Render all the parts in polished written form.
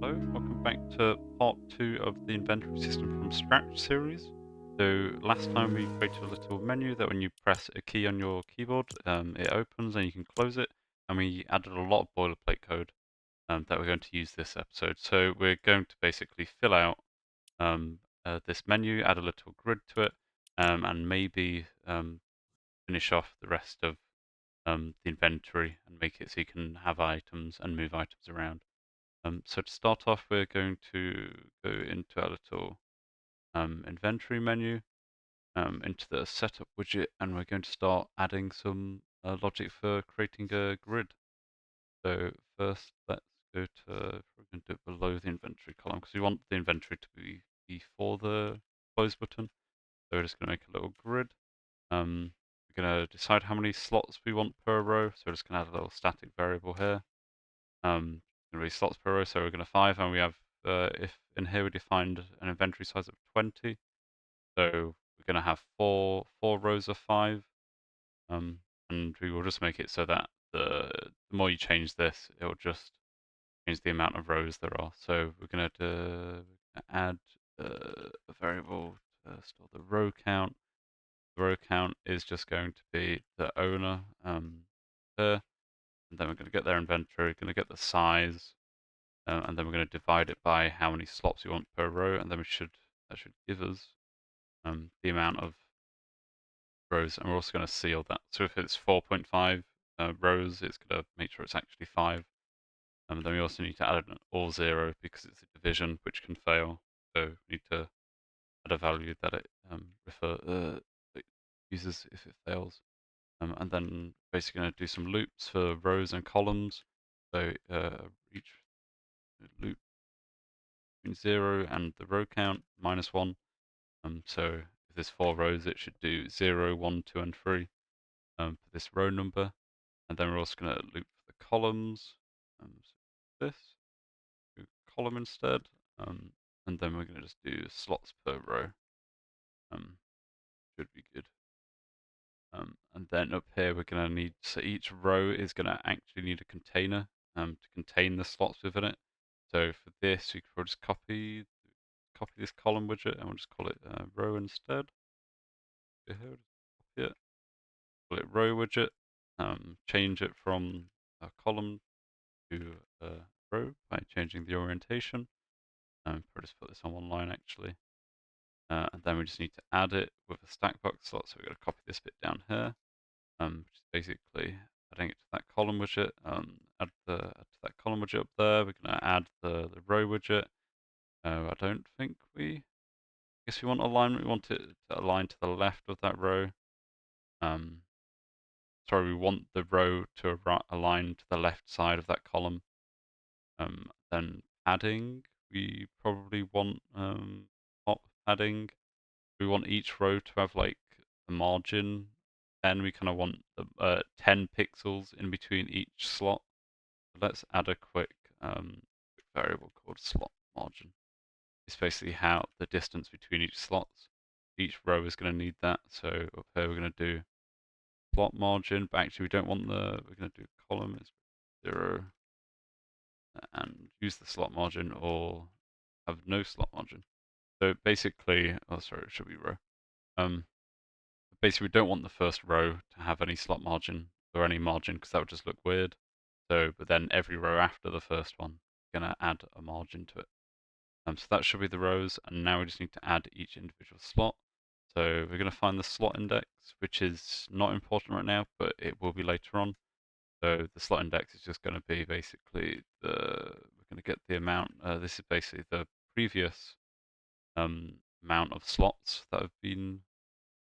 Hello, welcome back to part 2 of the inventory system from scratch series. So last time we created a little menu that when you press a key on your keyboard, it opens and you can close it. And we added a lot of boilerplate code that we're going to use this episode. So we're going to basically fill out this menu, add a little grid to it, and maybe finish off the rest of the inventory and make it so you can have items and move items around. So to start off, we're going to go into our little inventory menu, into the setup widget, and we're going to start adding some logic for creating a grid. So first, let's go to, we're going to do it below the inventory column because we want the inventory to be before the close button. So we're just going to make a little grid. We're going to decide how many slots we want per row. So we're just going to add a little static variable here. Going to be slots per row, so we're going to 5, and we have, if in here we defined an inventory size of 20, so we're going to have four rows of 5, and we will just make it so that the more you change this, it will just change the amount of rows there are. So we're going to add a variable to store the row count. The row count is just going to be the owner there, and then we're going to get their inventory, going to get the size, and then we're going to divide it by how many slots we want per row, and then that should give us the amount of rows, and we're also going to seal that. So if it's 4.5 rows, it's going to make sure it's actually 5. Then we also need to add an or 0 because it's a division which can fail. So we need to add a value that it it uses if it fails. And then basically going to do some loops for rows and columns. So each loop between 0 and the row count -1. So if there's 4 rows, it should do 0, 1, 2, and 3 for this row number. And then we're also going to loop for the columns. So this, do column instead. And then we're going to just do slots per row. Should be good. And then up here, we're going to need, so each row is going to actually need a container to contain the slots within it. So for this, we could just copy this column widget, and we'll just call it row instead. Go here, copy it, call it row widget, change it from a column to a row by changing the orientation. I'll just put this on one line actually. And then we just need to add it with a stack box slot. So we're going to copy this bit down here, which is basically adding it to that column widget. Add to that column widget up there. We're going to add the row widget. I don't think I guess we want alignment. We want it to align to the left of that row. Sorry, we want the row to align to the left side of that column. Then padding, we probably want top padding. We want each row to have like a margin. Then we kind of want the 10 pixels in between each slot. So let's add a quick variable called slot margin. It's basically how the distance between each slots. Each row is going to need that. So up here we're going to do slot margin, but actually we don't want we're going to do column is 0 and use the slot margin or have no slot margin. So basically, oh sorry, it should be row. Basically we don't want the first row to have any slot margin or any margin because that would just look weird. So, but then every row after the first one, we're going to add a margin to it. So that should be the rows, and now we just need to add each individual slot. So we're going to find the slot index, which is not important right now, but it will be later on. So the slot index is just going to be basically we're going to get the amount, this is basically the previous amount of slots that have been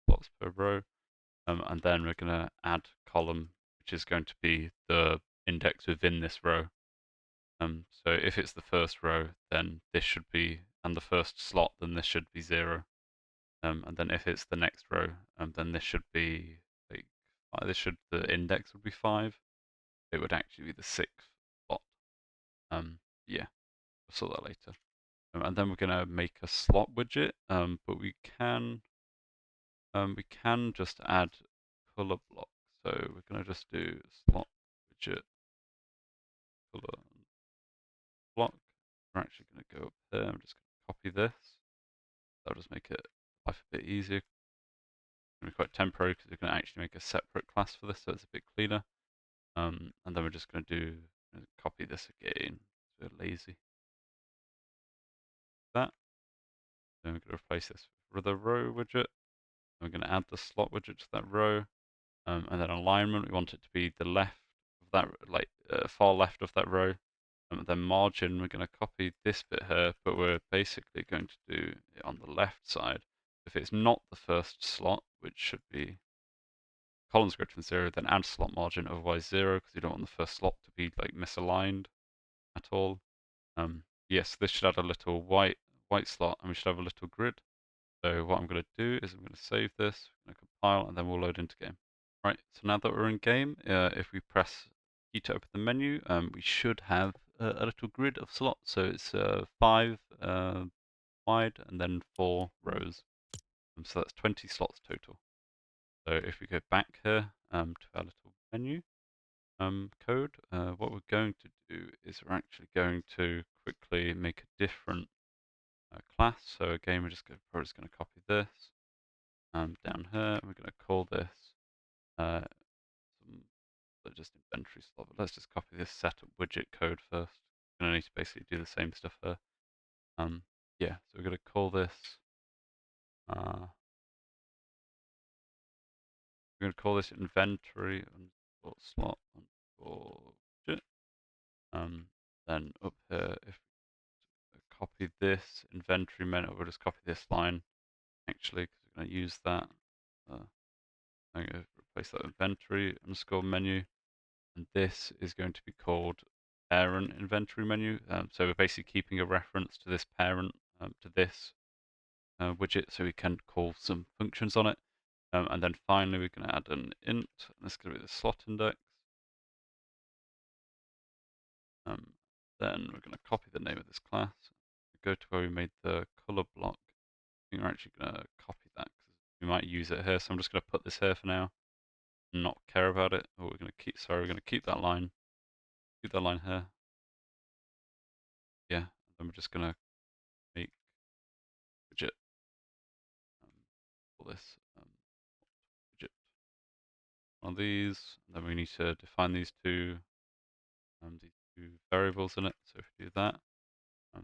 slots per row. And then we're going to add column, which is going to be the index within this row. So if it's the first row, then this should be, and the first slot, then this should be 0. And then if it's the next row, then this should be like the index would be 5. It would actually be the 6th slot. Yeah, we'll sort that later. And then we're going to make a slot widget, but we can just add color block. So we're going to just do slot widget color block we're actually going to go up there. I'm just going to copy this. That'll just make it life a bit easier. It's going to be quite temporary because we're going to actually make a separate class for this, so it's a bit cleaner. And then we're just going to copy this again. We're lazy. That. Then we're going to replace this with the row widget. We're going to add the slot widget to that row. And then alignment, we want it to be the left of that, like far left of that row. And then margin, we're going to copy this bit here, but we're basically going to do it on the left side. If it's not the first slot, which should be columns greater than 0, then add slot margin, otherwise 0, because you don't want the first slot to be like misaligned at all. Yes, this should add a little white slot, and we should have a little grid. So what I'm going to do is I'm going to save this, I'm going to compile, and then we'll load into game. Right, so now that we're in game, if we press E to open the menu, we should have a little grid of slots. So it's 5 wide and then 4 rows. So that's 20 slots total. So if we go back here to our little menu code, what we're going to do is we're actually going to quickly make a different class. So again, probably just going to copy this down here. We're going to call this just inventory slot. But let's just copy this setup widget code first. We're going to need to basically do the same stuff here. Yeah, so we're going to call this. We're going to call this inventory underscore slot underscore widget. Then up here, if we copy this inventory menu, we'll just copy this line actually because we're going to use that. I'm going to replace that inventory underscore menu. And this is going to be called parent inventory menu. So we're basically keeping a reference to this parent, to this widget, so we can call some functions on it. And then finally, we're going to add an int, and this is going to be the slot index. Then we're going to copy the name of this class. Go to where we made the color block. I think we're actually going to copy that because we might use it here. So I'm just going to put this here for now, and not care about it. Or we're going to keep. Sorry, we're going to keep that line. Keep that line here. Yeah. And then we're just going to make widget. Call this widget. One of these. And then we need to define these two variables in it. So if we do that,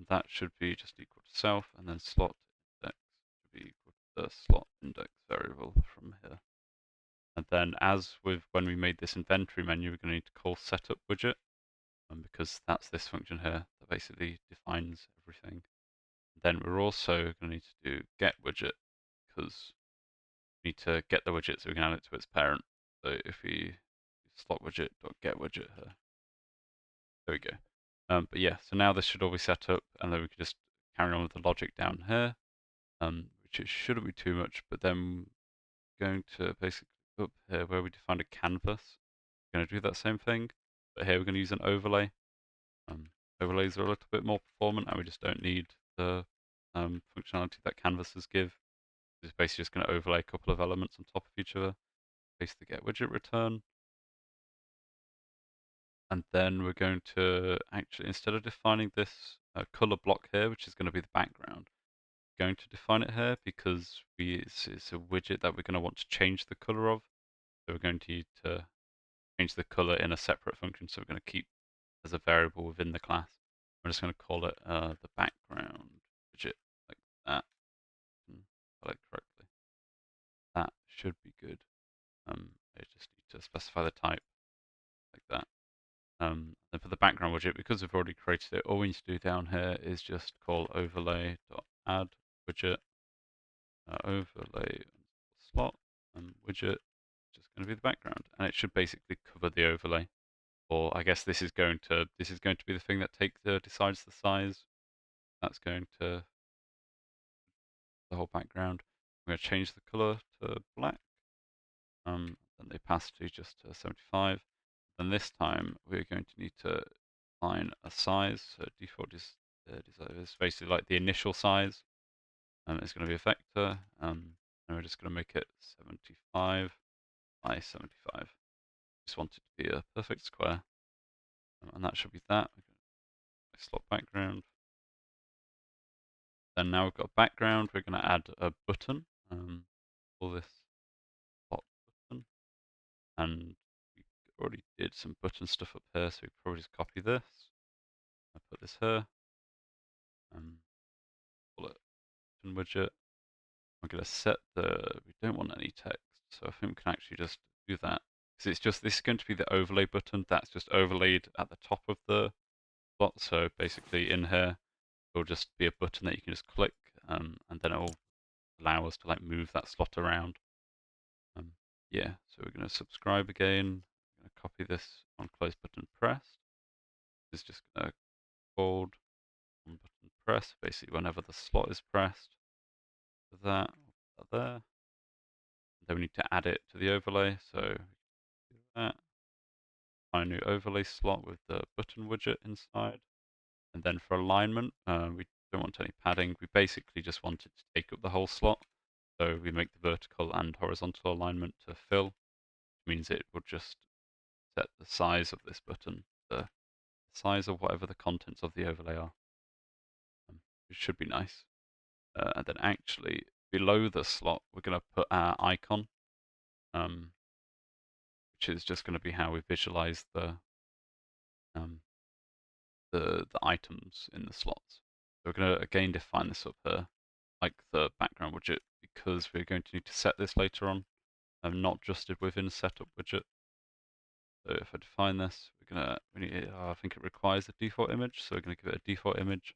that should be just equal to self, and then slot index should be equal to the slot index variable from here. And then as with when we made this inventory menu, we're going to need to call setup widget, because that's this function here that basically defines everything. Then we're also going to need to do get widget, because we need to get the widget so we can add it to its parent. So if we slot widget dot get widget here, there we go. But yeah, so now this should all be set up, and then we can just carry on with the logic down here, which it shouldn't be too much. But then going to basically up here where we defined a canvas, we're going to do that same thing, but here we're going to use an overlay. Overlays are a little bit more performant, and we just don't need the functionality that canvases give. It's basically just going to overlay a couple of elements on top of each other. Paste the get widget return. And then we're going to actually, instead of defining this color block here, which is going to be the background, we're going to define it here because it's a widget that we're going to want to change the color of. So we're going to need to change the color in a separate function. So we're going to keep as a variable within the class. I'm just going to call it the background widget, like that. Spell it correctly. That should be good. I just need to specify the type like that. Then for the background widget, because we've already created it, all we need to do down here is just call overlay.add widget, overlay slot, and widget, which is going to be the background, and it should basically cover the overlay. Or I guess this is going to be the thing that decides the size. That's going to the whole background. I'm going to change the color to black. Then the opacity just to 75. Then this time we're going to need to define a size. So default is basically like the initial size. It's going to be a vector, and we're just going to make it 75 by 75. Just want it to be a perfect square, and that should be that. Slot background. Then now we've got a background, we're going to add a button. Call this hot button. And we already did some button stuff up here, so we can probably just copy this. I'll put this here. Call it button widget. I'm going to set we don't want any text, so I think we can actually just do that. Because it's just, this is going to be the overlay button, that's just overlaid at the top of the slot. So basically in here, it'll just be a button that you can just click, and then it'll allow us to like move that slot around. Yeah, so we're going to subscribe again. I'm going to copy this on close button pressed. It's just going to hold on button press, basically whenever the slot is pressed. For that, put that there. Then we need to add it to the overlay, so do that. Find a new overlay slot with the button widget inside. And then for alignment, we don't want any padding. We basically just want it to take up the whole slot. So we make the vertical and horizontal alignment to fill, which means it will just set the size of this button, the size of whatever the contents of the overlay are. It should be nice. And then actually below the slot, we're going to put our icon, which is just going to be how we visualize um, the items in the slots. So we're going to again define this up here, like the background widget, because we're going to need to set this later on, not just within setup widget. So if I define this, we're gonna, I think it requires a default image, so we're going to give it a default image,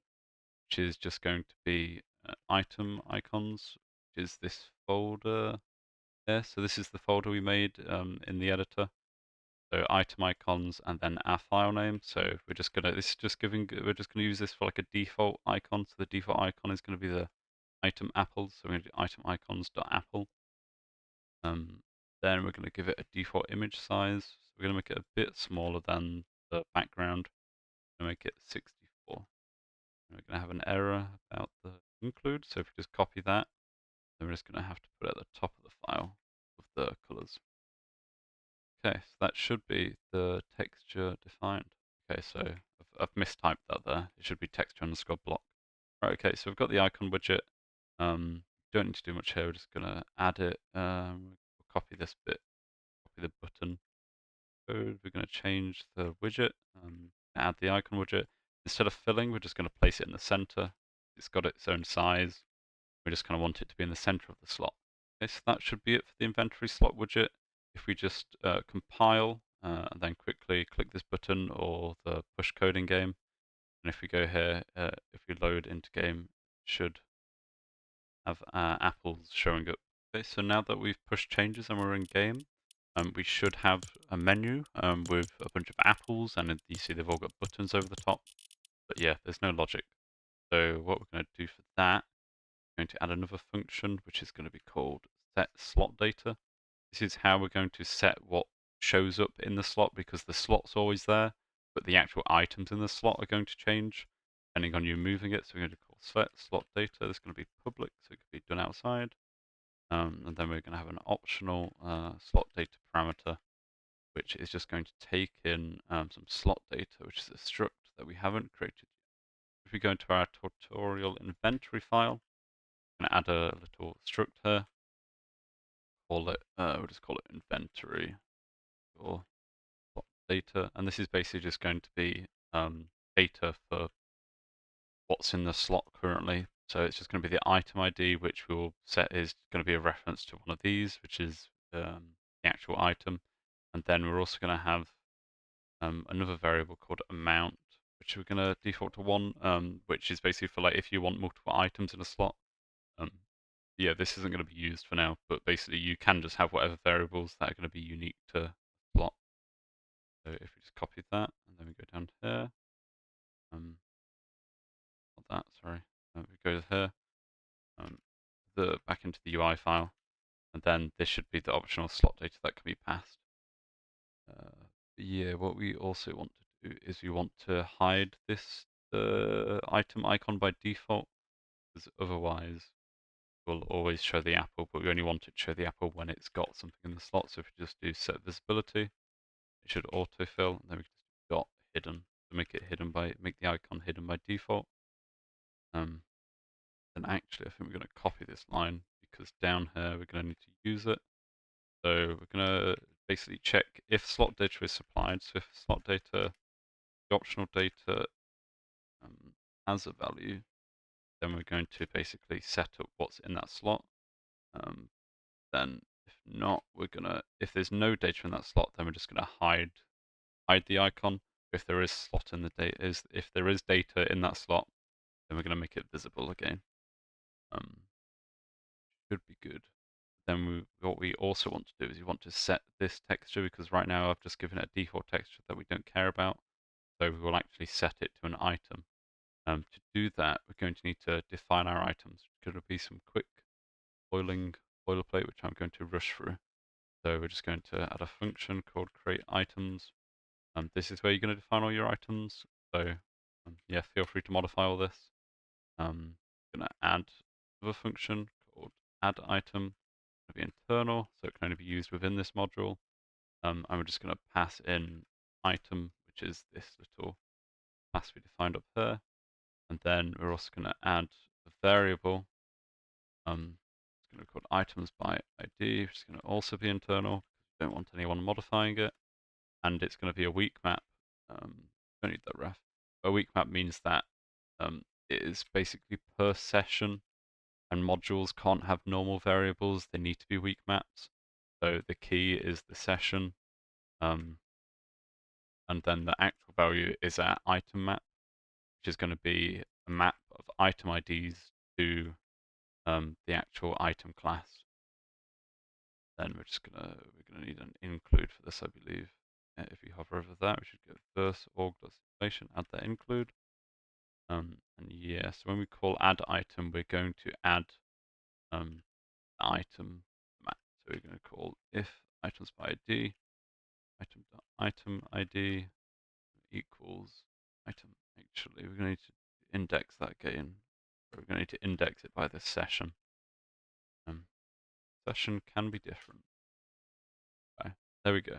which is just going to be item icons, which is this folder there. So this is the folder we made in the editor. So item icons and then our file name. So we're just gonna, this is just giving, we're just gonna use this for like a default icon. So the default icon is gonna be the item apples. So we're gonna do item icons.apple. Then we're gonna give it a default image size. So we're gonna make it a bit smaller than the background. We're gonna make it 64. And we're gonna have an error about the include. So if we just copy that, then we're just gonna have to put it at the top of the file with the colors. Okay, so that should be the texture defined. Okay, so I've mistyped that there. It should be texture underscore block. Right, okay, so we've got the icon widget. Don't need to do much here. We're just gonna add it. We'll copy this bit, copy the button code. We're gonna change the widget. Add the icon widget. Instead of filling, we're just gonna place it in the center. It's got its own size. We just kind of want it to be in the center of the slot. Okay, so that should be it for the inventory slot widget. If we just compile and then quickly click this button or the push code in game, and if we go here, if we load into game, it should have apples showing up. Okay, so now that we've pushed changes and we're in game, we should have a menu with a bunch of apples, and you see they've all got buttons over the top. But yeah, there's no logic. So what we're going to do for that, we're going to add another function, which is going to be called set slot data. This is how we're going to set what shows up in the slot, because the slot's always there, but the actual items in the slot are going to change depending on you moving it. So we're going to call set slot data. This is going to be public, so it can be done outside. And then we're going to have an optional slot data parameter, which is just going to take in some slot data, which is a struct that we haven't created yet. If we go into our tutorial inventory file, I'm going to add a little struct here. Call it, we'll just call it inventory or data, and this is basically just going to be data for what's in the slot currently. So it's just going to be the item ID, which we'll set is going to be a reference to one of these, which is the actual item. And then we're also going to have another variable called amount, which we're going to default to 1, which is basically for like if you want multiple items in a slot. Yeah, this isn't going to be used for now, but basically you can just have whatever variables that are going to be unique to slot. So if we just copy that, and then we go down here, not that, sorry, we go here, back into the UI file, and then this should be the optional slot data that can be passed. Yeah, what we also want to do is we want to hide this item icon by default, because otherwise we'll always show the apple, but we only want it to show the apple when it's got something in the slot. So if we just do set visibility, it should autofill, and then we can just do dot hidden to make it hidden by, make the icon hidden by default. then actually I think we're going to copy this line because down here we're going to need to use it. So we're going to basically check if slot data is supplied. So if slot data, the optional data has a value, then we're going to basically set up what's in that slot. Then if not, we're gonna, if there's no data in that slot, then we're just gonna hide the icon. If there is slot in the data, if there is data in that slot, then we're gonna make it visible again. Should be good. Then what we also want to do is you want to set this texture, because right now I've just given it a default texture that we don't care about. So we will actually set it to an item. To do that, we're going to need to define our items. It's going to be some quick boilerplate, which I'm going to rush through. So we're just going to add a function called create items. This is where you're going to define all your items. So yeah, feel free to modify all this. I'm going to add another function called add item. It's going to be internal, so it can only be used within this module. And we're just going to pass in item, which is this little class we defined up here. And then we're also going to add a variable. It's going to be called items by ID, which is going to also be internal. We don't want anyone modifying it. And it's going to be a weak map. Don't need that ref. A weak map means that it is basically per session, and modules can't have normal variables. They need to be weak maps. So the key is the session, and then the actual value is our item map, which is going to be a map of item IDs to the actual item class. Then we're gonna need an include for this, I believe. If you hover over that, we should go verse org.situation, add that include. And yeah, so when we call add item, we're going to add item map. So we're going to call if items by ID, item ID equals item. Actually, we're going to need to index that again. We're going to need to index it by the session. Session can be different. Okay, there we go.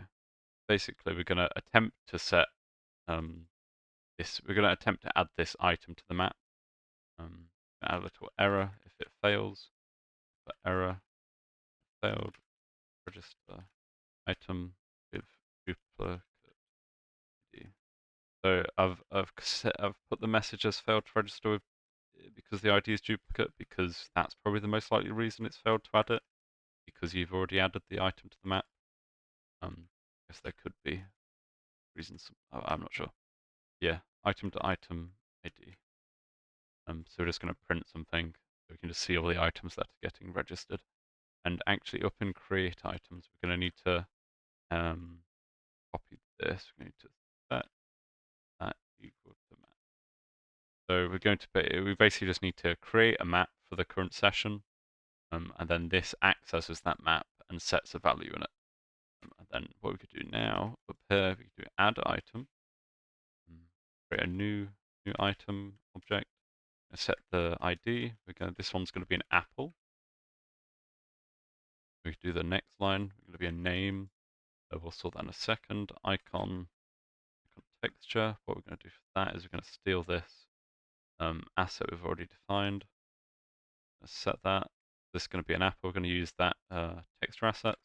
Basically, we're going to attempt to set this. We're going to attempt to add this item to the map. Add a little error if it fails. But error failed. Register item with duplicate ID. So I've put the message as failed to register with, because the ID is duplicate, because that's probably the most likely reason it's failed to add it, because you've already added the item to the map. Guess there could be reasons. I'm not sure. Yeah, item to item ID. So we're just going to print something so we can just see all the items that are getting registered. And actually, up in create items, we're going to need to copy this. We're going to set that equal to map. So we're going to we basically just need to create a map for the current session, and then this acts as that map and sets a value in it. And then what we could do now up here, we could do add item, create a new item object, set the ID. This one's going to be an apple. We could do the next line. We're going to be a name. We'll sort that in a second. Icon texture. What we're going to do for that is we're going to steal this asset we've already defined. Let's set that. This is going to be an apple. We're going to use that texture asset.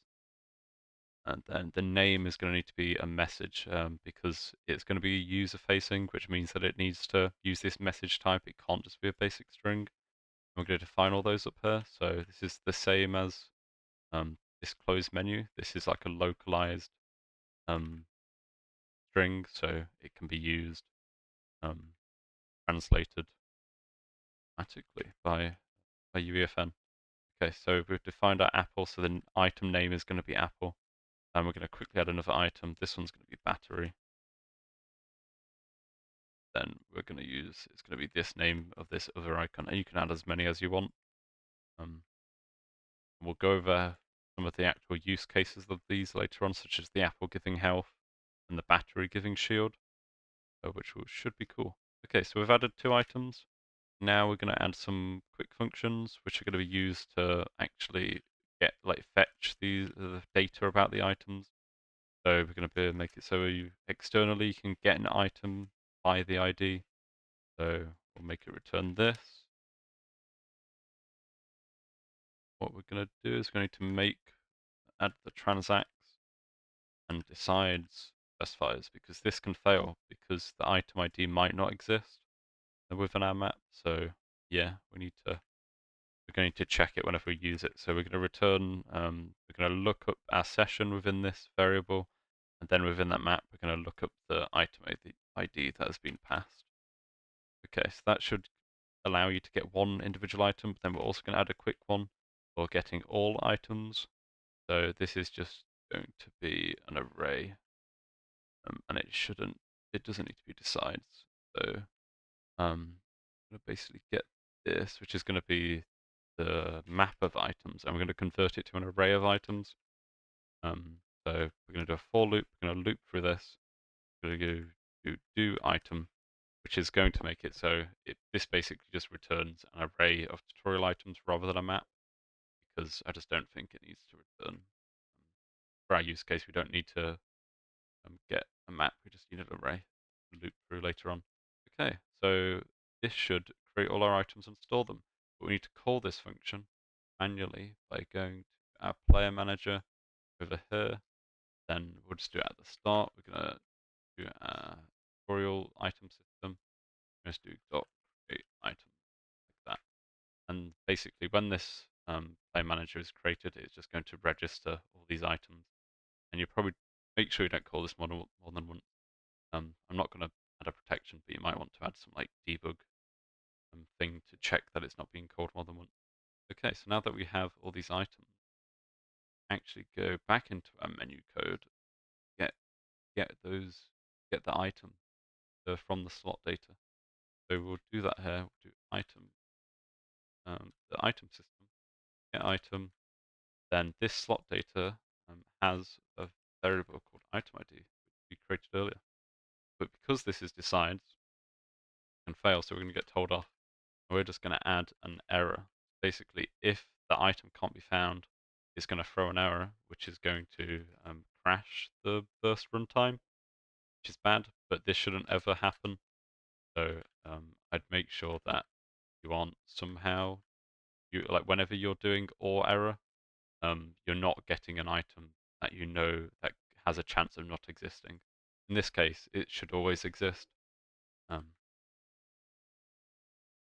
And then the name is going to need to be a message, because it's going to be user facing, which means that it needs to use this message type. It can't just be a basic string. We're going to define all those up here. So this is the same as this closed menu. This is like a localized string, so it can be used, translated automatically by UEFN. Okay, so we've defined our apple, so the item name is going to be apple. And we're going to quickly add another item. This one's going to be battery. Then we're going to use, it's going to be this name of this other icon. And you can add as many as you want. We'll go over some of the actual use cases of these later on, such as the apple giving health and the battery giving shield, which should be cool. Okay, so we've added 2 items. Now we're going to add some quick functions, which are going to be used to actually fetch the data about the items. So we're going to make it so externally you can get an item by the ID. So we'll make it return this. what we're going to do is we're going to add the transacts and decides specifiers, because this can fail because the item ID might not exist within our map. So yeah, we're going to check it whenever we use it. So we're going to return, we're going to look up our session within this variable, and then within that map, we're going to look up the item ID that has been passed. Okay, so that should allow you to get one individual item, but then we're also going to add a quick one for getting all items. So this is just going to be an array, and it doesn't need to be decides. So I'm going to basically get this, which is going to be the map of items, and we're going to convert it to an array of items. So we're going to do a for loop. We're going to loop through this. We're going to go do item, which is going to make it so this basically just returns an array of tutorial items rather than a map, because I just don't think it needs to return. For our use case, we don't need to get a map. We just need an array to loop through later on. Okay, so this should create all our items and store them. But we need to call this function manually by going to our player manager over here. Then we'll just do it at the start. We're going to do our tutorial item system. We're going to do dot create item like that. And basically, when this player manager is created, it's just going to register all these items. And you probably make sure you don't call this more than once. I'm not going to add a protection, but you might want to add some like debug thing to check that it's not being called more than once. Okay, so now that we have all these items, actually go back into our menu code, get get those get the item from the slot data. So we'll do that here. We'll do item, the item system, get item. Then this slot data has a variable called item ID, which we created earlier. But because this is decides, it can fail, so we're going to get told off. We're just going to add an error. Basically, if the item can't be found, it's going to throw an error, which is going to crash the burst runtime, which is bad, but this shouldn't ever happen. So I'd make sure that you aren't somehow, like whenever you're doing or error, you're not getting an item that you know that has a chance of not existing. In this case, it should always exist. Unless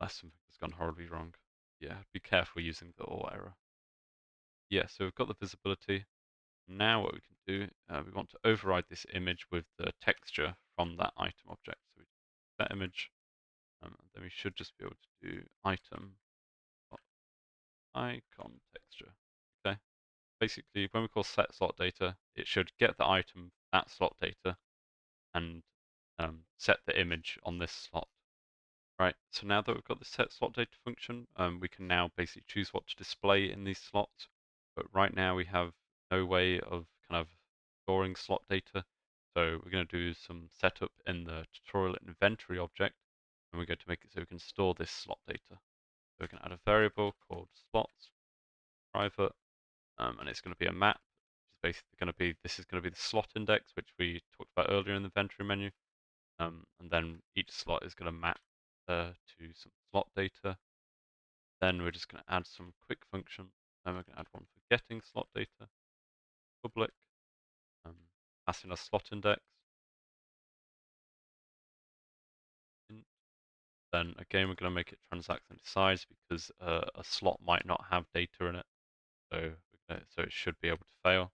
something has gone horribly wrong. Yeah, be careful using the or error. Yeah, so we've got the visibility. Now what we can do, we want to override this image with the texture from that item object. So we set image, and then we should just be able to do item icon texture. Okay. Basically, when we call set slot data, it should get the item, that slot data, and set the image on this slot. Right, so now that we've got the set slot data function, we can now basically choose what to display in these slots. But right now we have no way of kind of storing slot data. So we're going to do some setup in the tutorial inventory object, and we're going to make it so we can store this slot data. So we can add a variable called slots private, and it's going to be a map, which is basically going to be, this is going to be the slot index, which we talked about earlier in the inventory menu. And then each slot is going to map to some slot data. Then we're just going to add some quick function. Then we're going to add one for getting slot data, public, pass in a slot index. Then again, we're going to make it transact and decides, because a slot might not have data in it. So it should be able to fail.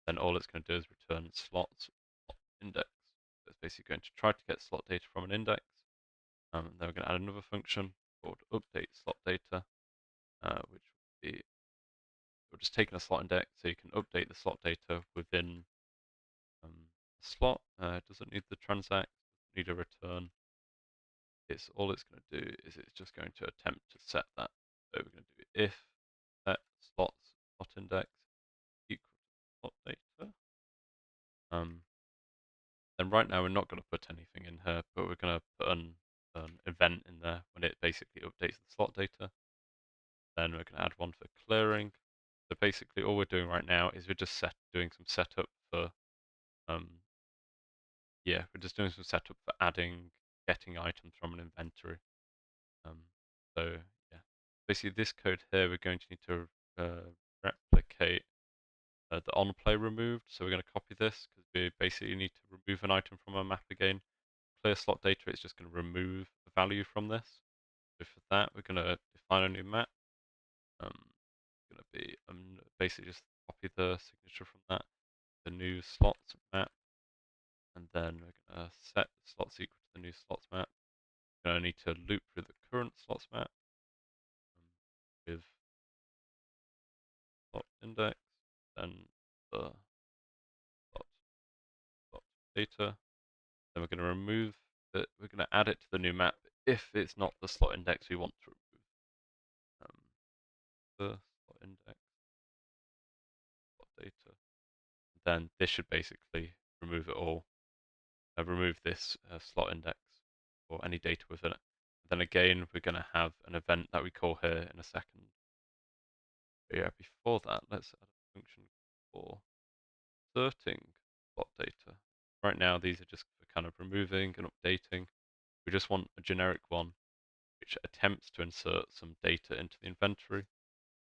Then all it's going to do is return slots index. So it's basically going to try to get slot data from an index. Then we're going to add another function called update slot data, which would be, we're just taking a slot index, so you can update the slot data within the slot. It doesn't need the transact, doesn't need a return. It's all it's going to do is it's just going to attempt to set that. So we're going to do if set slots slot index equal to slot data. Then right now we're not going to put anything in here, but we're going to put an event in there when it basically updates the slot data. Then we're going to add one for clearing. So basically all we're doing right now is we're just doing some setup for, yeah, we're just doing some setup for getting items from an inventory. So yeah, basically this code here, we're going to need to replicate the onPlay removed. So we're going to copy this because we basically need to remove an item from our map again. Clear slot data, it's just going to remove the value from this. So for that, we're going to define a new map. It's going to be basically just copy the signature from that, the new slots map, and then we're going to set the slots equal to the new slots map. We're going to need to loop through the current slots map with slot index, then the slot, slot data. Then we're going to remove it. We're going to add it to the new map if it's not the slot index we want to remove. The slot index, slot data. Then this should basically remove it all. Remove this slot index or any data within it. Then again, we're going to have an event that we call here in a second. But yeah, before that, let's add a function for inserting slot data. Right now, these are just for kind of removing and updating. We just want a generic one which attempts to insert some data into the inventory.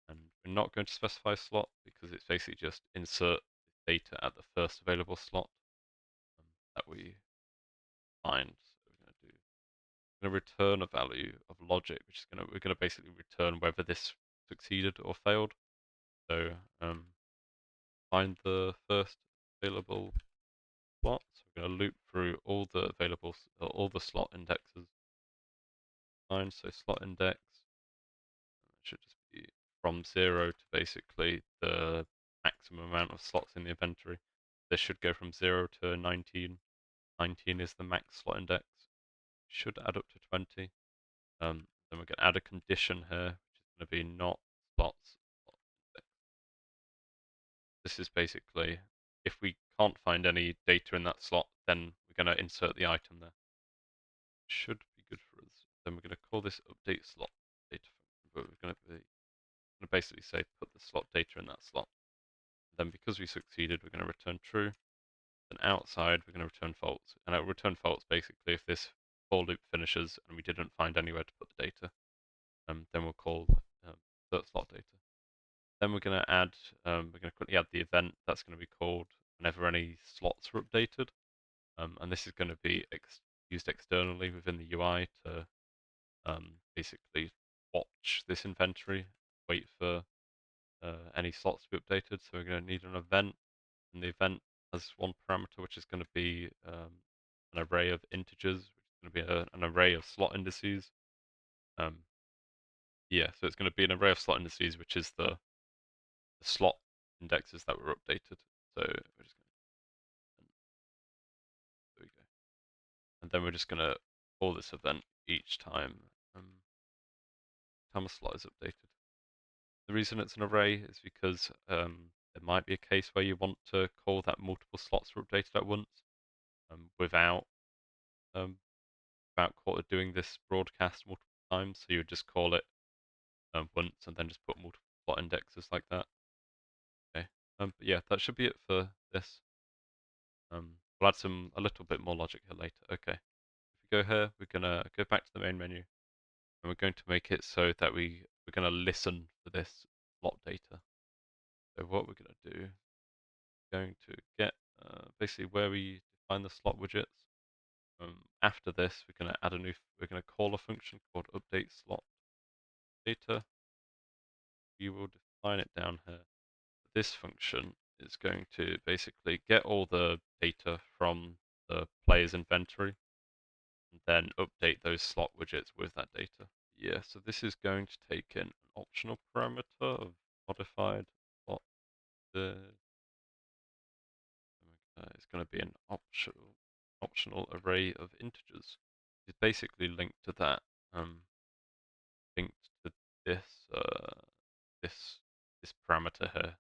And we're not going to specify a slot because it's basically just insert data at the first available slot that we find. So we're going to return a value of logic, which is we're going to basically return whether this succeeded or failed. So find the first available slot. So we're going to loop through all the slot indexes. Fine. So slot index should just be from 0 to basically the maximum amount of slots in the inventory. This should go from 0 to 19. 19 is the max slot index. Should add up to 20. Then we're going to add a condition here, which is going to be not slots. This is basically, if we can't find any data in that slot, then we're going to insert the item there. Should be good for us. Then we're going to call this update slot data function, but we're going to basically say put the slot data in that slot. Then because we succeeded, we're going to return true. Then outside, we're going to return false. And it'll return false basically if this for loop finishes and we didn't find anywhere to put the data. Then we'll call insert slot data. Then we're going to add, we're going to quickly add the event that's going to be called whenever any slots are updated. And this is going to be used externally within the UI to basically watch this inventory, wait for any slots to be updated. So we're going to need an event, and the event has one parameter which is going to be an array of integers, which is going to be an array of slot indices. Yeah, so it's going to be an array of slot indices, which is the slot indexes that were updated. So we're just going to, there we go. And then we're just going to call this event each time a slot is updated. The reason it's an array is because there might be a case where you want to call that multiple slots are updated at once without doing this broadcast multiple times. So you would just call it once and then just put multiple slot indexes like that. Okay. But yeah, that should be it for this. We'll add a little bit more logic here later. Okay. If we go here, we're gonna go back to the main menu, and we're going to make it so that we're gonna listen for this slot data. So what we're gonna do, going to get basically where we define the slot widgets. After this, we're gonna add we're gonna call a function called update slot data. We will define it down here. This function is going to basically get all the data from the player's inventory and then update those slot widgets with that data. Yeah, so this is going to take in an optional parameter of modified slot. It's going to be an optional array of integers. It's basically linked to that, linked to this this parameter here.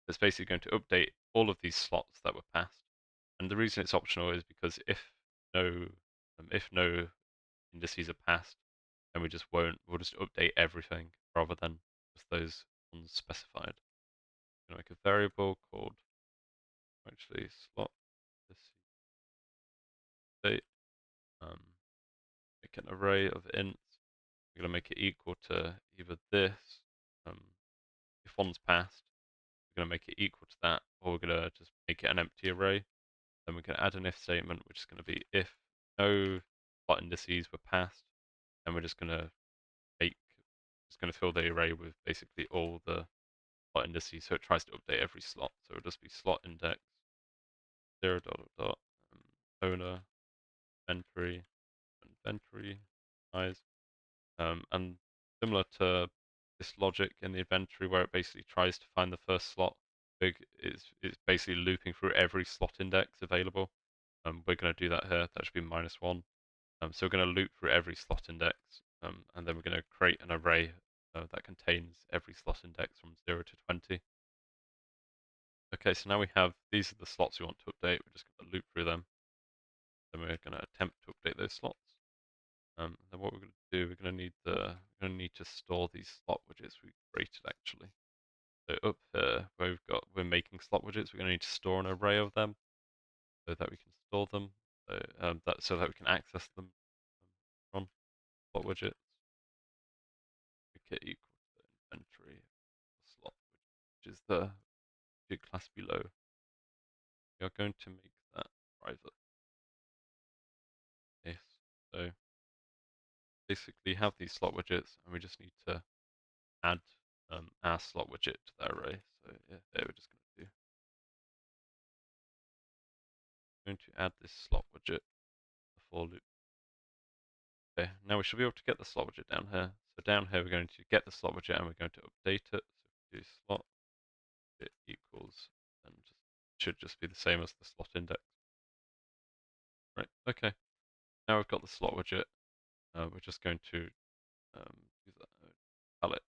It's basically going to update all of these slots that were passed. And the reason it's optional is because no if no indices are passed, then we'll just update everything rather than just those ones specified. I'm going to make a variable called actually slot state, make an array of ints. We're going to make it equal to either this, if one's passed, we're going to make it equal to that, or we're going to just make it an empty array. Then we're going to add an if statement, which is going to be if no slot indices were passed, and we're just going to make, it's going to fill the array with basically all the slot indices, so it tries to update every slot. So it'll just be slot index 0 dot dot dot owner inventory size, and similar to this logic in the inventory where it basically tries to find the first slot, it's basically looping through every slot index available. We're going to do that here. That should be -1. So we're going to loop through every slot index, and then we're going to create an array that contains every slot index from 0 to 20. Okay, so now we have, these are the slots we want to update. We're just going to loop through them. Then we're going to attempt to update those slots. Then what we're going to do, we're going to need to store these slot widgets we created actually. So up here, where we're making slot widgets, we're going to need to store an array of them so that we can store them, so that we can access them from slot widgets. Make it equal to inventory slot, which is the class below. We are going to make that private. Yes. So basically have these slot widgets, and we just need to add our slot widget to that array. So yeah, there we're just going to add this slot widget, the for loop. Okay, now we should be able to get the slot widget down here. So down here we're going to get the slot widget and we're going to update it. So do slot widget equals, and should just be the same as the slot index. Right. Okay. Now we've got the slot widget. We're just going to use that palette.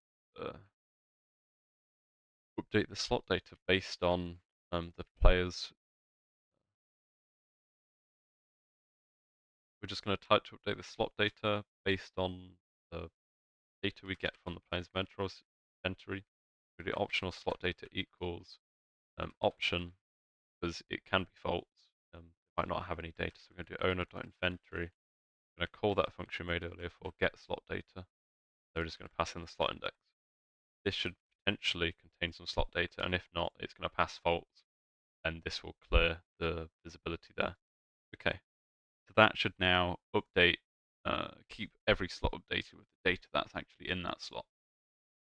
Update the slot data based on the players. We're just going to type to update the slot data based on the data we get from the player's inventory. We do optional slot data equals option, because it can be false. It might not have any data, so we're going to do owner.inventory. I'm going to call that function we made earlier for get slot data. So we're just going to pass in the slot index. This should potentially contain some slot data, and if not, it's going to pass false, and this will clear the visibility there. Okay, so that should now update, keep every slot updated with the data that's actually in that slot.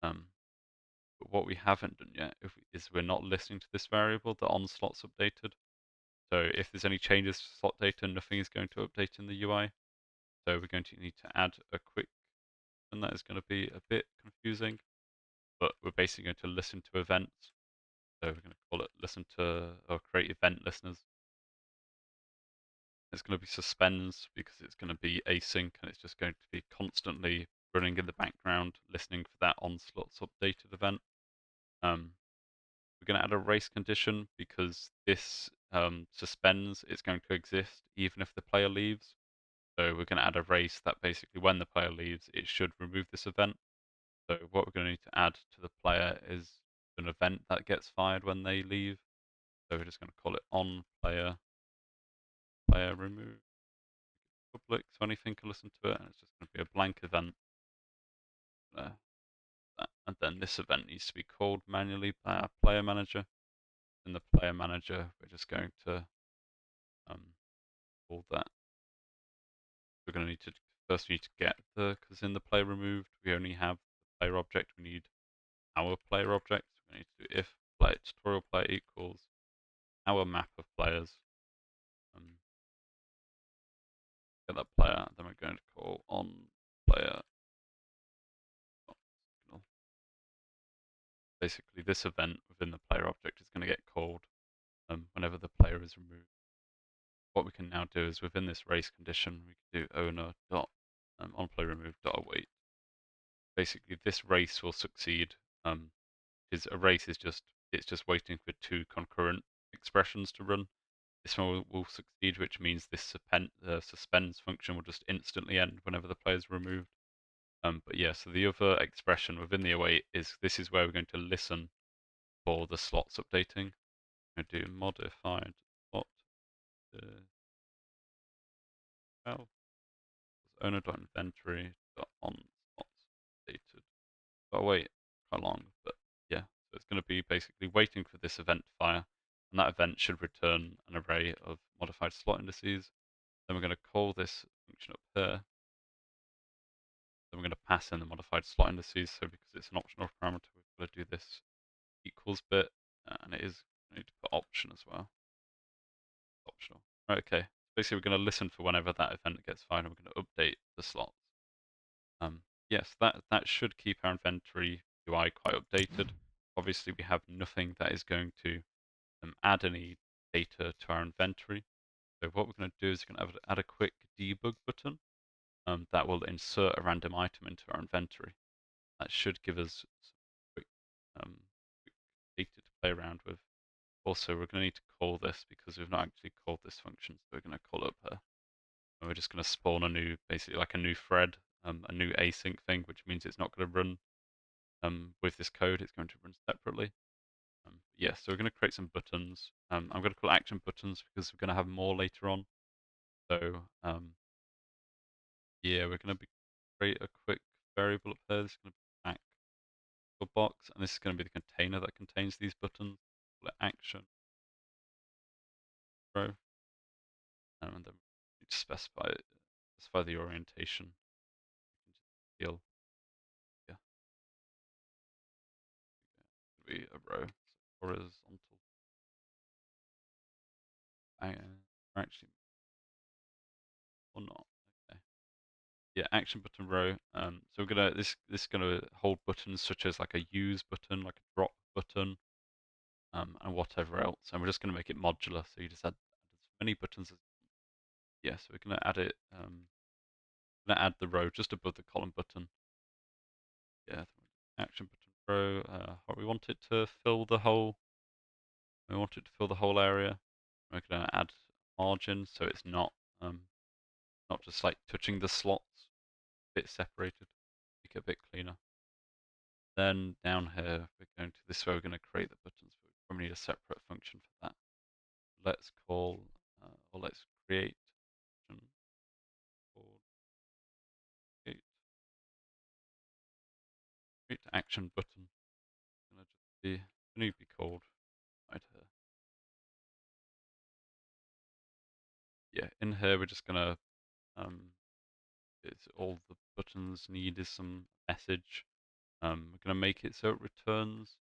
But what we haven't done yet is we're not listening to this variable, the on slots updated. So if there's any changes to slot data, nothing is going to update in the UI. So we're going to need to add a quick, and that is going to be a bit confusing, but we're basically going to listen to events. So we're going to call it listen to, or create event listeners. It's going to be suspends because it's going to be async, and it's just going to be constantly running in the background, listening for that on slots updated event. We're going to add a race condition because this suspends, it's going to exist even if the player leaves. So we're going to add a race that basically when the player leaves, it should remove this event. So what we're going to need to add to the player is an event that gets fired when they leave. So we're just going to call it on player remove public, so anything can listen to it, and it's just going to be a blank event. And then this event needs to be called manually by our player manager. In the player manager, we're just going to call that. We're going to need to first we need to get because in the player removed, we only have the player object. We need our player object. We need to do if player tutorial player equals our map of players. Get that player, then we're going to call on player. Basically, this event within the player object is going to get called whenever the player is removed. What we can now do is within this race condition, we can do owner dot on player remove dot await. Basically, this race will succeed. Because a race is just waiting for two concurrent expressions to run. This one will succeed, which means this suspends function will just instantly end whenever the player is removed. But yeah, so the other expression within the await is this is where we're going to listen for the slots updating. I'm going to do modified slot well owner.inventory.on slots updated. Oh wait, quite long, but yeah. So it's going to be basically waiting for this event to fire, and that event should return an array of modified slot indices. Then we're going to call this function up here. Then we're going to pass in the modified slot indices. So because it's an optional parameter, we've got to do this equals bit, and it is, we need to put option as well. Optional. Right, okay. Basically, we're going to listen for whenever that event gets fired, and we're going to update the slots. Yes, that should keep our inventory UI quite updated. Obviously, we have nothing that is going to add any data to our inventory. So what we're going to do is we're going to add a quick debug button that will insert a random item into our inventory. That should give us some quick, quick data to play around with. Also, we're going to need to call this because we've not actually called this function, so we're going to call it up here. And we're just going to spawn a new, basically like a new thread, a new async thing, which means it's not going to run with this code. It's going to run separately. Yeah, so we're going to create some buttons. I'm going to call action buttons because we're going to have more later on. So yeah, we're going to create a quick variable up here. This is going to be act box, and this is going to be the container that contains these buttons. Call it action row, and then we need to specify the orientation. Feel yeah, be a row, so horizontal. Actually, or not. Okay. Yeah, action button row. So we're gonna this is gonna hold buttons such as like a use button, like a drop button, and whatever else. And we're just gonna make it modular. So you just add as many buttons as yeah. So we're gonna add it. Gonna add the row just above the column button. Yeah, action button row. We want it to fill the whole. We want it to fill the whole area. We're gonna add margin so it's not just like touching the slots, a bit separated, make it a bit cleaner. Then down here, we're going to this way, we're going to create the buttons, but we probably need a separate function for that. Let's call, or let's create function called create action button. It's going to just be, going to be called right here. Yeah, in here, we're just going to, it's all the buttons need is some message. We're going to make it so it returns.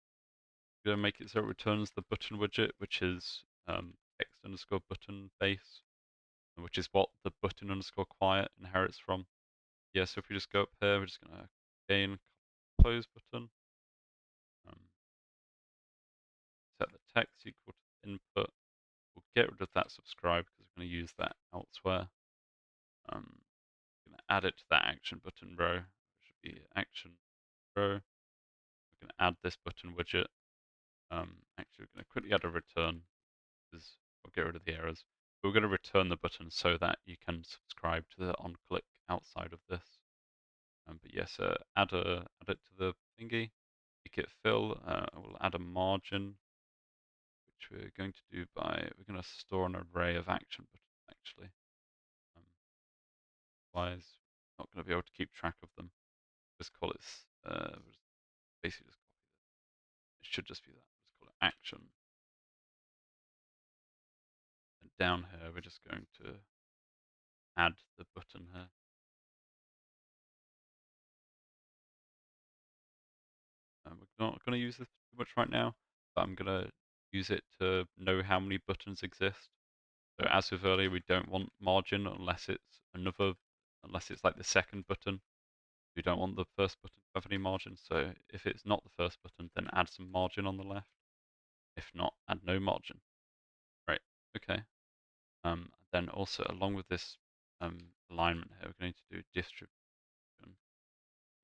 We're going to make it so it returns the button widget, which is text underscore button base, which is what the button underscore quiet inherits from. Yeah, so if we just go up here, we're just going to again close button, um, set the text equal to input. We'll get rid of that subscribe because we're going to use that elsewhere. We're going to add it to that action button row, which should be action row. We're going to add this button widget. Actually, we're going to quickly add a return because we'll get rid of the errors. But we're going to return the button so that you can subscribe to the on-click outside of this. But yes, add it to the thingy, make it fill. We'll add a margin, which we're going to do by we're going to store an array of action buttons actually. Um, Otherwise, we're not going to be able to keep track of them. Just call it basically just copy this. It should just be that. Just call it action. And down here, we're just going to add the button here. We're not going to use this too much right now, but I'm going to use it to know how many buttons exist. So as with earlier, we don't want margin unless it's like the second button. We don't want the first button to have any margin. So if it's not the first button, then add some margin on the left. If not, add no margin. Right. Okay. Then also along with this alignment here, we're going to do distribution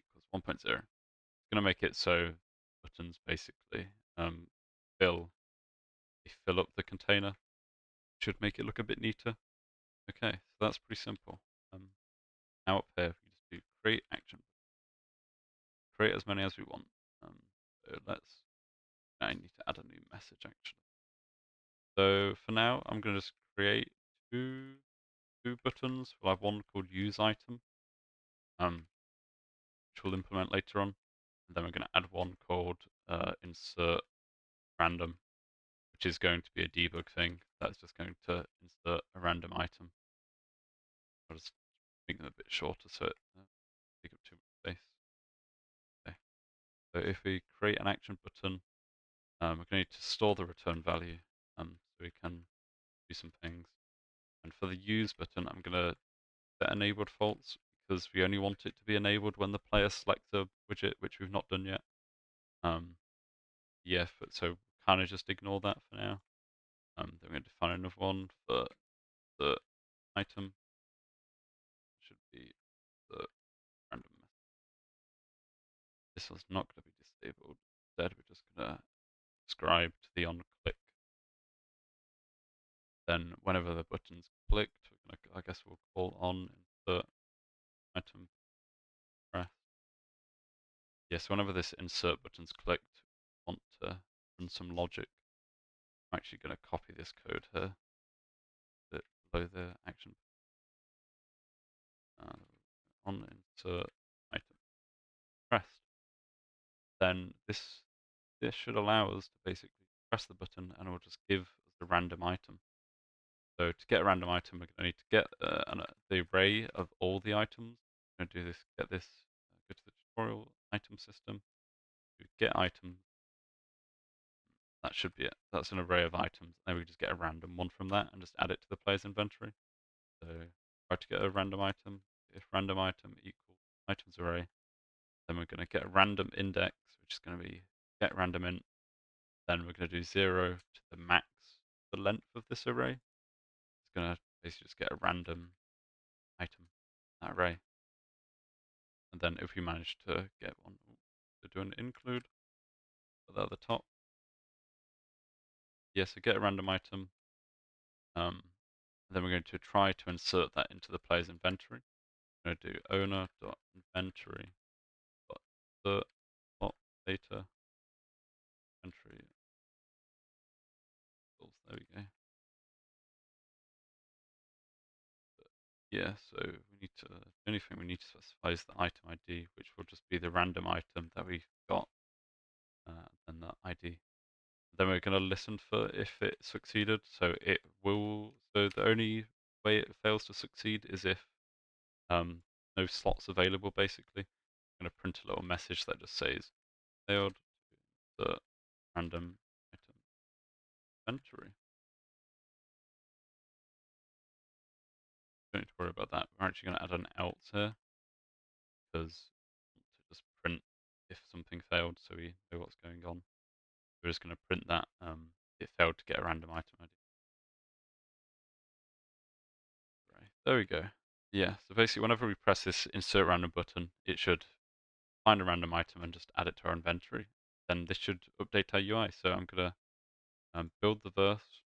equals 1.0. It's going to make it so buttons basically fill up the container. Should make it look a bit neater. Okay, so that's pretty simple. Now up here, we just do create action, create as many as we want. So I need to add a new message actually. So for now, I'm going to just create two buttons. We'll have one called use item, which we'll implement later on. And then we're going to add one called insert random, which is going to be a debug thing. That's just going to insert a random item. I'll just make them a bit shorter so it doesn't take up too much space. Okay. So if we create an action button, we're going to need to store the return value so we can do some things. And for the use button, I'm going to set enabled false because we only want it to be enabled when the player selects a widget, which we've not done yet. Yeah, so kind of just ignore that for now. Then we're going to define another one for the item. Should be the random method. This one's not going to be disabled. Instead, we're just going to subscribe to the on click. Then whenever the button's clicked, we're going to, I guess we'll call on insert item press. Yes, whenever this insert button's clicked, we want to run some logic. I'm actually going to copy this code here below the action. On insert item pressed. Then this should allow us to basically press the button and it will just give us the random item. So to get a random item, we're going to need to get the array of all the items. We're going to do this, get this, go to the tutorial item system, get item. That should be it. That's an array of items. Then we just get a random one from that and just add it to the player's inventory. So try to get a random item. If random item equals items array, then we're going to get a random index, which is going to be get random int. Then we're going to do 0 to the max, the length of this array. It's going to basically just get a random item, that array. And then if we manage to get one, to do an include at the top. Yeah, so get a random item. Then we're going to try to insert that into the player's inventory. We're going to do owner.inventory.insert data inventory. There we go. Yeah, so we need to, the only thing we need to specify is the item ID, which will just be the random item that we got, and the ID. Then we're going to listen for if it succeeded. So it will, so the only way it fails to succeed is if no slots available, basically. I'm going to print a little message that just says, failed the random item inventory. Don't need to worry about that. We're actually going to add an else here because I want to just print if something failed so we know what's going on. We're just going to print that it failed to get a random item ID. Right, there we go. Yeah, so basically whenever we press this insert random button, it should find a random item and just add it to our inventory. Then this should update our UI. So I'm going to build the verse.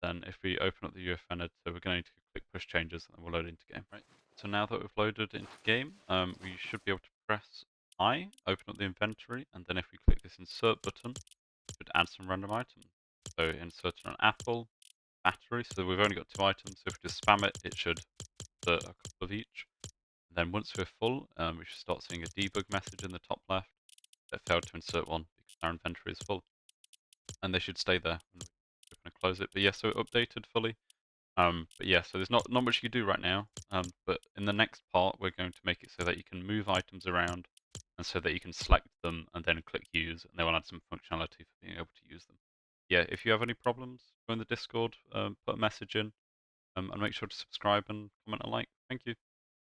Then if we open up the UEFN editor, we're going to click push changes and we'll load into game. Right. So now that we've loaded into game, we should be able to press I, open up the inventory, and then if we click this insert button, it would add some random items. So insert an apple, battery, so we've only got 2 items, so if we just spam it, it should insert a couple of each. And then once we're full, we should start seeing a debug message in the top left that failed to insert one because our inventory is full. And they should stay there when we open and close it. But yeah, so it updated fully. But yeah, so there's not much you can do right now. But in the next part, we're going to make it so that you can move items around and so that you can select them and then click use, and they will add some functionality for being able to use them. Yeah, if you have any problems, go in the Discord, put a message in, and make sure to subscribe and comment and like. Thank you.